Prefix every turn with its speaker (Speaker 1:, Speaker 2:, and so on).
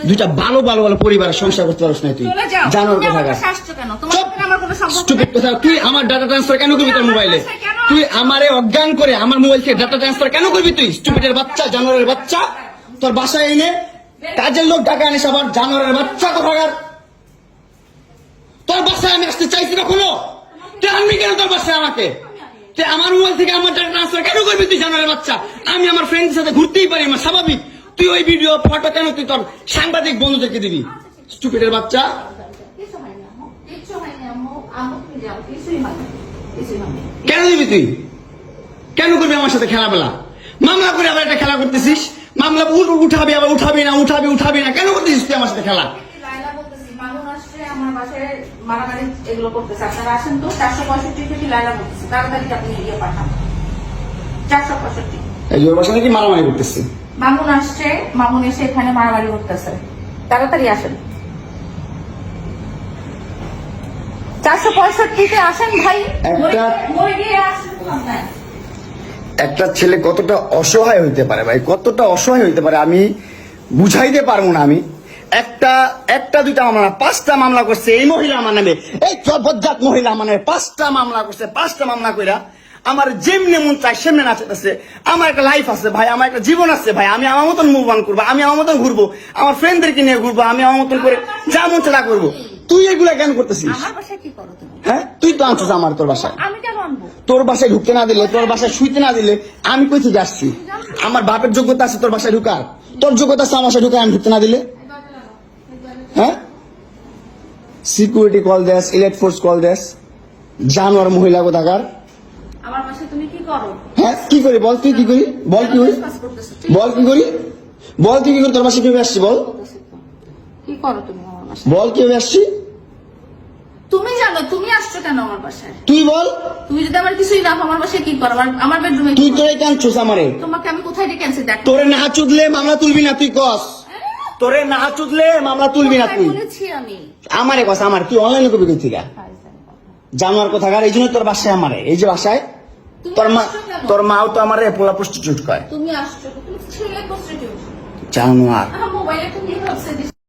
Speaker 1: দুইটা ভালো ভালো ভালো পরিবারের সংসার করতে পারছ না তুই জানোর কথা তুই আমার ডাটা ট্রান্সফার কেন করবি তোর মোবাইলে তুই আমারে অজ্ঞান করে আমার মোবাইল থেকে ডাটা ট্রান্সফার কেন করবি তুই স্টুপিডের বাচ্চা জানোয়ারের বাচ্চা তোর বাসায় এনে কাজের লোক ডাকা আনিস আবার জানোয়ারের বাচ্চা কোথাকার তোর বাসায় আমি আসতে চাইছি কখনো তুই আনবি কেন তোর বাসায় আমাকে তুই আমার মোবাইল থেকে আমার ডাটা ট্রান্সফার কেন করবি তুই জানোয়ারের বাচ্চা আমি আমার ফ্রেন্ডের সাথে ঘুরতেই পারি আমার স্বাভাবিক তুই ওই ভিডিও ফটো কেন তুই তোর সাংবাদিক বন্ধুদেরকে দিবি স্টুপিডের বাচ্চা কেন দিবি তুই কেন করবি আমার সাথে খেলাবেলা মামলা করে আবার একটা খেলা করতেছিস মামলা উঠাবি আবার উঠাবি না কেন করতেছিস তুই আমার সাথে খেলা
Speaker 2: মারামারি এগুলো করতেছে আপনারা আসেন তো 465 থেকে লাইলা বলতেছে তাড়াতাড়ি আপনি ইয়ে পাঠান 465
Speaker 1: এই ওর বাসা নাকি মারামারি করতেছে
Speaker 2: মামুন আসছে মামুন এসে এখানে মারামারি করতেছে তাড়াতাড়ি আসেন 465 আসেন ভাই
Speaker 1: একটা ছেলে কতটা অসহায় হইতে পারে ভাই কতটা অসহায় হইতে পারে আমি বুঝাইতে পারবো না আমি একটা দুইটা মামলা না 5টা মামলা করছে এই মহিলা আমার নামে এই বজ্জাত মহিলা আমার নামে 5টা মামলা করছে 5টা মামলা কইরা আমার যেমনে মন চাই সেমনে নাচতেছে আমার একটা লাইফ আছে ভাই আমার একটা জীবন আছে ভাই আমি আমার মতন মুভ অন করবো আমি আমার মতন ঘুরবো আমার ফ্রেন্ডদেরকে নিয়ে ঘুরবো আমি আমার মতন করে যা মন চাই তা করবো তুই এগুলা কেন করতেছিস
Speaker 2: আমার বাসায় কি করো তুমি
Speaker 1: হ্যাঁ তুই তো আনছিস আমার তোর বাসায়
Speaker 2: আমি কেন আনবো
Speaker 1: তোর বাসায় ঢুকতে না দিলে তোর বাসায় শুইতে না দিলে আমি কই থেকে আসছি আমার বাপের যোগ্যতা আছে তোর বাসায় ঢুকার তোর যোগ্যতা আছে আমার বাসায় ঢুকার আমি ঢুকতে না দিলে হ্যাঁ সিকিউরিটি কল দেস ইলেট ফোর্স কল দেস জানোয়ার মহিলা কোথাকার
Speaker 2: আমার বাসায় তুমি কি করো
Speaker 1: হ্যাঁ কি করি বল তুই কি করি বল কি করি বল কি করি বল তুই কি করি তোর বাসায় কিভাবে আসছি বল
Speaker 2: কি করো তুমি আমার বাসায়
Speaker 1: বল কিভাবে আসছি
Speaker 2: তুমি জানো তুমি আসছো কেন আমার বাসায়
Speaker 1: তুই বল
Speaker 2: তুমি যদি আমার কিছুই না আমার বাসায় কি করো আমার বেডরুমে
Speaker 1: তুই তোরে কাঁদছিস আমারে
Speaker 2: তোমাকে আমি কোথায় ডেকে আনছি দেখ
Speaker 1: তোরে না চুদলে মামলা তুলবি না তুই কস তোরে না চুদলে মামলা তুলবি না তুই
Speaker 2: বলেছি আমি
Speaker 1: আমারে কস আমার তুই অনলাইনে কবি কই থেকে জানোয়ার কোথাকার এই জন্য তোর বাসায় আমারে এই যে বাসায় তোর মাও তো আমারে পোলা প্রস্টিটিউট কয়
Speaker 2: তুমি আসছো তুমি ছেলে প্রস্টিটিউট
Speaker 1: জানোয়ার
Speaker 2: মোবাইলে তুমি ভাবছে